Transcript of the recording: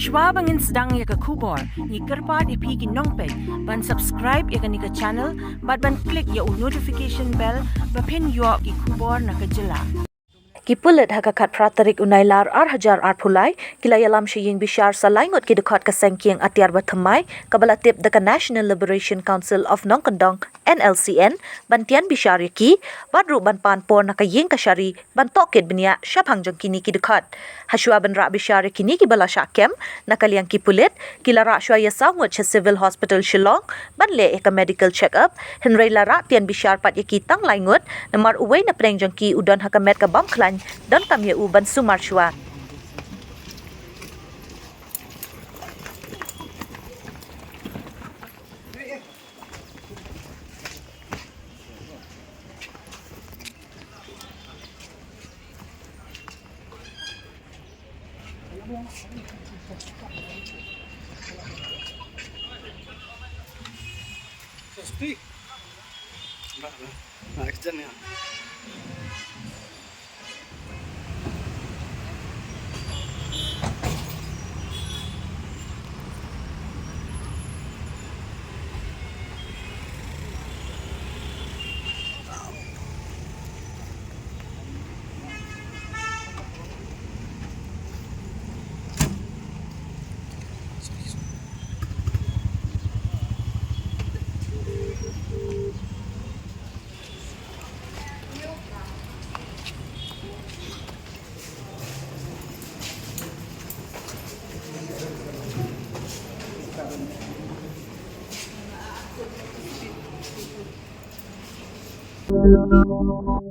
Shwa bangin sedang ya ke kubor, ni kerpat ipi ki nongpek, ban subscribe ya ke ni ke channel, ban klik ya notification bell, bapin yo ki kubor na ke jela. Ki pulit hakakat pratarik nailar hajar pulai kila Ialam Ingbishar salai Ngut ki Dkhot ke seng Kiang Atiar thymmai kabala tip the National Leberation Council of Nongkyndong NLCN ban tian bishar ki badru ban pan por na kaying kashakri ban tohkit bniah shah phang jong kine ki Dkhot hashwa ban ra bishar kini ki bala shakem na liang ki pulit kila ra shwa ya Ngut civil hospital shillong ban le ek medical check up hynrei la ra tian bishar pat ki tang lai Ngut namar Uwei napdeng jong ki udon hakamet ka bam klan Donkam ban Sumar Shwa. Thank you.